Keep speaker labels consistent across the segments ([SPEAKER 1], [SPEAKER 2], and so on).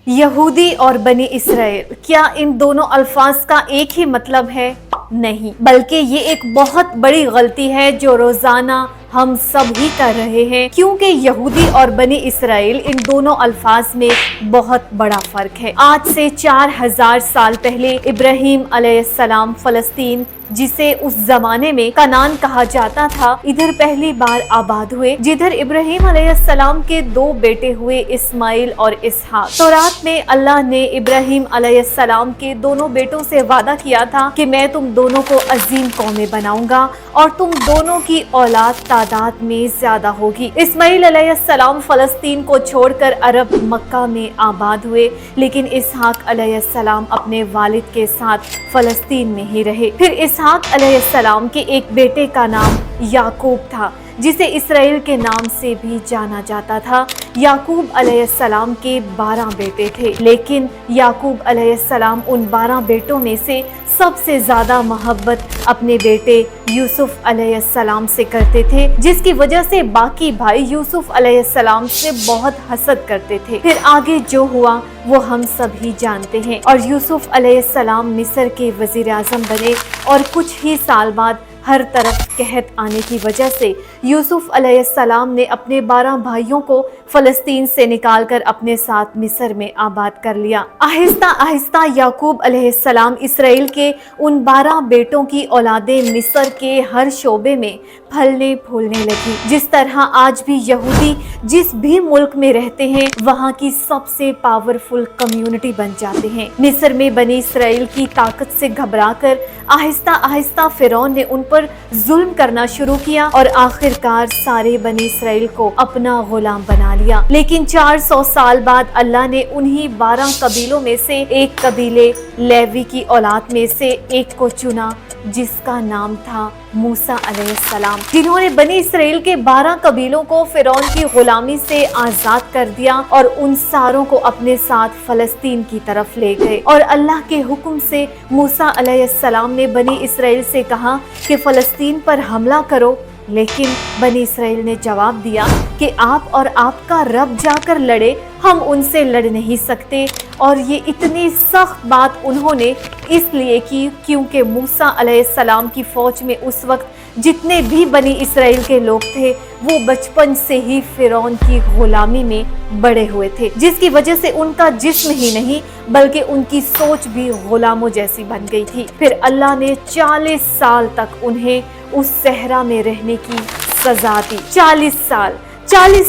[SPEAKER 1] یہودی اور بنی اسرائیل، کیا ان دونوں الفاظ کا ایک ہی مطلب ہے؟ نہیں، بلکہ یہ ایک بہت بڑی غلطی ہے جو روزانہ ہم سب ہی کر رہے ہیں، کیونکہ یہودی اور بنی اسرائیل ان دونوں الفاظ میں بہت بڑا فرق ہے۔ آج سے 4000 سال پہلے ابراہیم علیہ السلام فلسطین، جسے اس زمانے میں کنعان کہا جاتا تھا، ادھر پہلی بار آباد ہوئے، جدھر ابراہیم علیہ السلام کے 2 بیٹے ہوئے، اسماعیل اور اسحاق۔ تورات میں اللہ نے ابراہیم علیہ السلام کے دونوں بیٹوں سے وعدہ کیا تھا کہ میں تم دونوں کو عظیم قومیں بناؤں گا اور تم دونوں کی اولاد تعداد میں زیادہ ہوگی۔ اسماعیل علیہ السلام فلسطین کو چھوڑ کر عرب مکہ میں آباد ہوئے، لیکن اسحاق علیہ السلام اپنے والد کے ساتھ فلسطین میں ہی رہے۔ پھر اسحاق علیہ السلام کے ایک بیٹے کا نام یعقوب تھا، جسے اسرائیل کے نام سے بھی جانا جاتا تھا۔ یعقوب علیہ السلام کے 12 بیٹے تھے، لیکن یعقوب علیہ السلام ان 12 بیٹوں میں سے سب سے زیادہ محبت اپنے بیٹے یوسف علیہ السلام سے کرتے تھے، جس کی وجہ سے باقی بھائی یوسف علیہ السلام سے بہت حسد کرتے تھے۔ پھر آگے جو ہوا وہ ہم سب ہی جانتے ہیں، اور یوسف علیہ السلام مصر کے وزیر اعظم بنے، اور کچھ ہی سال بعد ہر طرف قحط آنے کی وجہ سے یوسف علیہ السلام نے اپنے 12 بھائیوں کو فلسطین سے نکال کر اپنے ساتھ مصر میں آباد کر لیا۔ آہستہ آہستہ یعقوب علیہ السلام اسرائیل کے ان 12 بیٹوں کی اولادیں مصر کے ہر شعبے میں پھلنے پھولنے لگی۔ جس طرح آج بھی یہودی جس بھی ملک میں رہتے ہیں، وہاں کی سب سے پاورفل کمیونٹی بن جاتے ہیں۔ مصر میں بنی اسرائیل کی طاقت سے گھبرا کر آہستہ آہستہ فرعون نے ان پر ظلم کرنا شروع کیا، اور آخرکار سارے بنی اسرائیل کو اپنا غلام بنا لیا۔ لیکن 400 سال بعد اللہ نے انہی 12 قبیلوں میں سے ایک قبیلے لیوی کی اولاد میں سے ایک کو چنا، جس کا نام تھا موسیٰ علیہ السلام، جنہوں نے بنی اسرائیل کے 12 قبیلوں کو فرعون کی غلامی سے آزاد کر دیا، اور ان ساروں کو اپنے ساتھ فلسطین کی طرف لے گئے۔ اور اللہ کے حکم سے موسیٰ علیہ السلام نے بنی اسرائیل سے کہا کہ فلسطین پر حملہ کرو، لیکن بنی اسرائیل نے جواب دیا کہ آپ اور آپ کا رب جا کر لڑے، ہم ان سے لڑ نہیں سکتے۔ اور یہ اتنی سخت بات انہوں نے اس لیے کی کیونکہ موسیٰ علیہ السلام کی فوج میں اس وقت جتنے بھی بنی اسرائیل کے لوگ تھے، وہ بچپن سے ہی فرعون کی غلامی میں بڑے ہوئے تھے، جس کی وجہ سے ان کا جسم ہی نہیں بلکہ ان کی سوچ بھی غلاموں جیسی بن گئی تھی۔ پھر اللہ نے 40 سال تک انہیں اس صحرا میں رہنے کی سزا دی۔ 40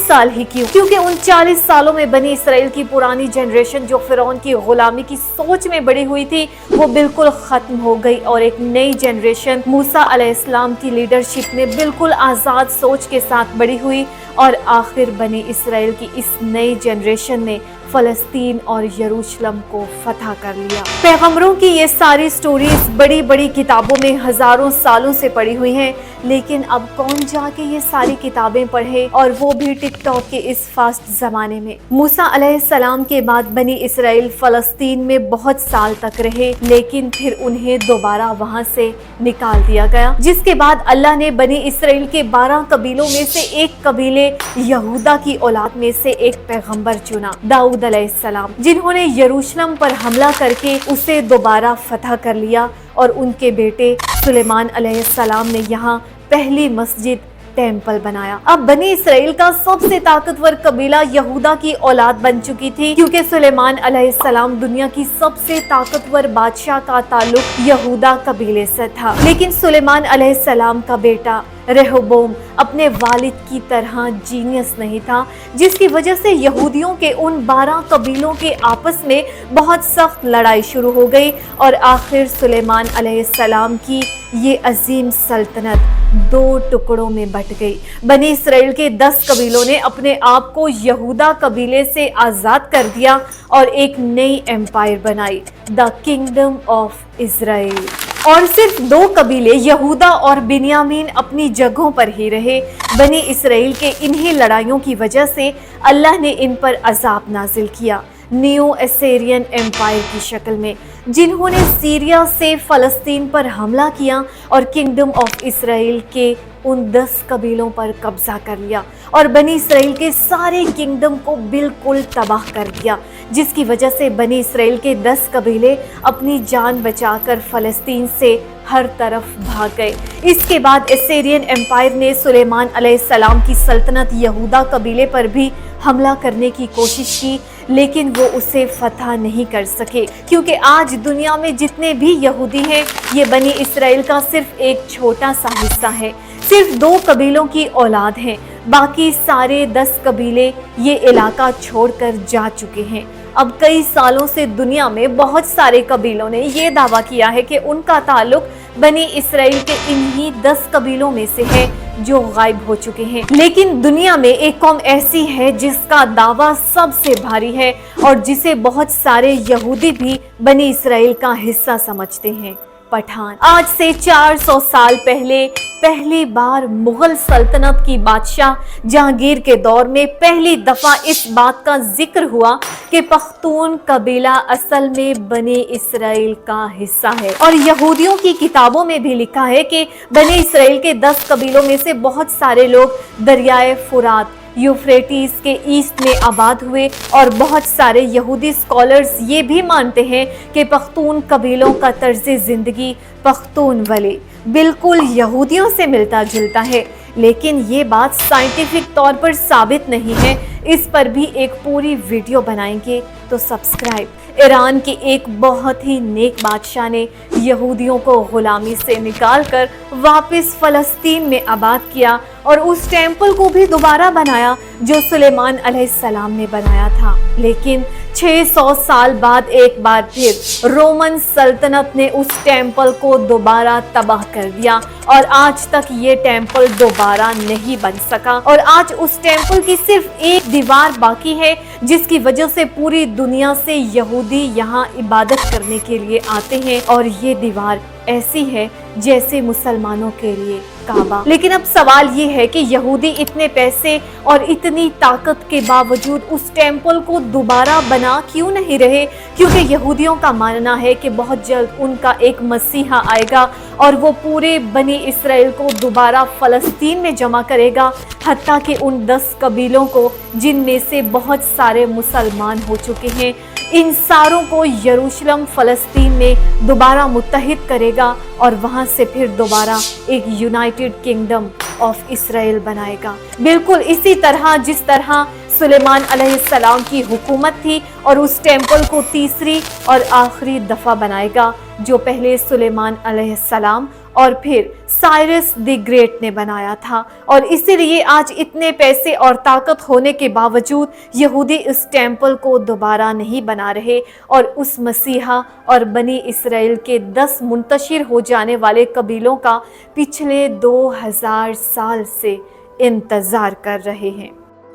[SPEAKER 1] سال ہی کیوں؟ کیونکہ ان 40 سالوں میں بنی اسرائیل کی پرانی جنریشن جو فرعون کی غلامی کی سوچ میں بڑی ہوئی تھی، وہ بالکل ختم ہو گئی، اور ایک نئی جنریشن موسیٰ علیہ السلام کی لیڈرشپ میں بالکل آزاد سوچ کے ساتھ بڑی ہوئی، اور آخر بنی اسرائیل کی اس نئی جنریشن نے فلسطین اور یروشلم کو فتح کر لیا۔ پیغمبروں کی یہ ساری سٹوریز بڑی بڑی کتابوں میں ہزاروں سالوں سے پڑی ہوئی ہیں، لیکن اب کون جا کے یہ ساری کتابیں پڑھے، اور وہ بھی ٹک ٹاک کے اس فاسٹ زمانے میں۔ موسیٰ علیہ السلام کے بعد بنی اسرائیل فلسطین میں بہت سال تک رہے، لیکن پھر انہیں دوبارہ وہاں سے نکال دیا گیا، جس کے بعد اللہ نے بنی اسرائیل کے 12 قبیلوں میں سے ایک قبیلے یہودا کی اولاد میں سے ایک پیغمبر چنا، داؤد علیہ السلام، جنہوں نے یروشلم پر حملہ کر کے اسے دوبارہ فتح کر لیا، اور ان کے بیٹے سلیمان علیہ السلام نے یہاں پہلی مسجد ٹیمپل بنایا۔ اب بنی اسرائیل کا سب سے طاقتور قبیلہ یہودا کی اولاد بن چکی تھی، کیونکہ سلیمان علیہ السلام دنیا کی سب سے طاقتور بادشاہ کا تعلق یہودا قبیلے سے تھا۔ لیکن سلیمان علیہ السلام کا بیٹا رہوبوم اپنے والد کی طرح جینیس نہیں تھا، جس کی وجہ سے یہودیوں کے ان 12 قبیلوں کے آپس میں بہت سخت لڑائی شروع ہو گئی، اور آخر سلیمان علیہ السلام کی یہ عظیم سلطنت 2 ٹکڑوں میں بٹ گئی۔ بنی اسرائیل کے 10 قبیلوں نے اپنے آپ کو یہودا قبیلے سے آزاد کر دیا، اور ایک نئی ایمپائر بنائی، دا کنگڈم آف اسرائیل۔ اور صرف 2 قبیلے یہودا اور بنیامین اپنی جگہوں پر ہی رہے۔ بنی اسرائیل کے انہی لڑائیوں کی وجہ سے اللہ نے ان پر عذاب نازل کیا، نیو اسیرین ایمپائر کی شکل میں، جنہوں نے سیریا سے فلسطین پر حملہ کیا اور کنگڈم آف اسرائیل کے ان 10 قبیلوں پر قبضہ کر لیا، اور بنی اسرائیل کے سارے کنگڈم کو بالکل تباہ کر دیا، جس کی وجہ سے بنی اسرائیل کے 10 قبیلے اپنی جان بچا کر فلسطین سے ہر طرف بھاگ گئے۔ اس کے بعد اسیرین امپائر نے سلیمان علیہ السلام کی سلطنت یہودا قبیلے پر بھی حملہ کرنے کی کوشش کی، لیکن وہ اسے فتح نہیں کر سکے، کیونکہ آج دنیا میں جتنے بھی یہودی ہیں یہ بنی اسرائیل کا صرف ایک چھوٹا سا حصہ ہے۔ صرف 2 قبیلوں کی اولاد ہیں، باقی سارے 10 قبیلے یہ علاقہ چھوڑ کر جا چکے ہیں۔ اب کئی سالوں سے دنیا میں بہت سارے قبیلوں نے یہ دعویٰ کیا ہے کہ ان کا تعلق بنی اسرائیل کے انہی 10 قبیلوں میں سے ہے جو غائب ہو چکے ہیں۔ لیکن دنیا میں ایک قوم ایسی ہے جس کا دعویٰ سب سے بھاری ہے اور جسے بہت سارے یہودی بھی بنی اسرائیل کا حصہ سمجھتے ہیں، پٹھان۔ آج سے 400 سال پہلے پہلی بار مغل سلطنت کی بادشاہ جہانگیر کے دور میں پہلی دفعہ اس بات کا ذکر ہوا کہ پختون قبیلہ اصل میں بنی اسرائیل کا حصہ ہے، اور یہودیوں کی کتابوں میں بھی لکھا ہے کہ بنی اسرائیل کے 10 قبیلوں میں سے بہت سارے لوگ دریائے فرات یوفریٹس کے ایسٹ میں آباد ہوئے، اور بہت سارے یہودی اسکالرز یہ بھی مانتے ہیں کہ پختون قبیلوں کا طرز زندگی پختون ولی بالکل یہودیوں سے ملتا جلتا ہے، لیکن یہ بات سائنٹیفک طور پر ثابت نہیں ہے۔ اس پر بھی ایک پوری ویڈیو بنائیں گے، تو سبسکرائب۔ ایران کے ایک بہت ہی نیک بادشاہ نے یہودیوں کو غلامی سے نکال کر واپس فلسطین میں آباد کیا، اور اس ٹیمپل کو بھی دوبارہ بنایا جو سلیمان علیہ السلام نے بنایا تھا۔ لیکن 600 سال بعد ایک بار پھر رومن سلطنت نے اس ٹیمپل کو دوبارہ تباہ کر دیا، اور آج تک یہ ٹیمپل دوبارہ نہیں بن سکا، اور آج اس ٹیمپل کی صرف ایک دیوار باقی ہے، جس کی وجہ سے پوری دنیا سے یہودی یہاں عبادت کرنے کے لیے آتے ہیں، اور یہ دیوار ایسی ہے جیسے مسلمانوں کے لیے کعبہ۔ لیکن اب سوال یہ ہے کہ یہودی اتنے پیسے اور اتنی طاقت کے باوجود اس ٹیمپل کو دوبارہ بنا کیوں نہیں رہے؟ کیونکہ یہودیوں کا ماننا ہے کہ بہت جلد ان کا ایک مسیحا آئے گا، اور وہ پورے بنی اسرائیل کو دوبارہ فلسطین میں جمع کرے گا، حتیٰ کہ ان 10 قبیلوں کو جن میں سے بہت سارے مسلمان ہو چکے ہیں، ان ساروں کو یروشلم فلسطین میں دوبارہ متحد کرے گا، اور وہاں سے پھر دوبارہ ایک یونائٹڈ کنگڈم آف اسرائیل بنائے گا، بالکل اسی طرح جس طرح سلیمان علیہ السلام کی حکومت تھی، اور اس ٹیمپل کو تیسری اور آخری دفعہ بنائے گا جو پہلے سلیمان علیہ السلام اور پھر سائرس دی گریٹ نے بنایا تھا۔ اور اسی لیے آج اتنے پیسے اور طاقت ہونے کے باوجود یہودی اس ٹیمپل کو دوبارہ نہیں بنا رہے، اور اس مسیحا اور بنی اسرائیل کے 10 منتشر ہو جانے والے قبیلوں کا پچھلے 2000 سال سے انتظار کر رہے ہیں۔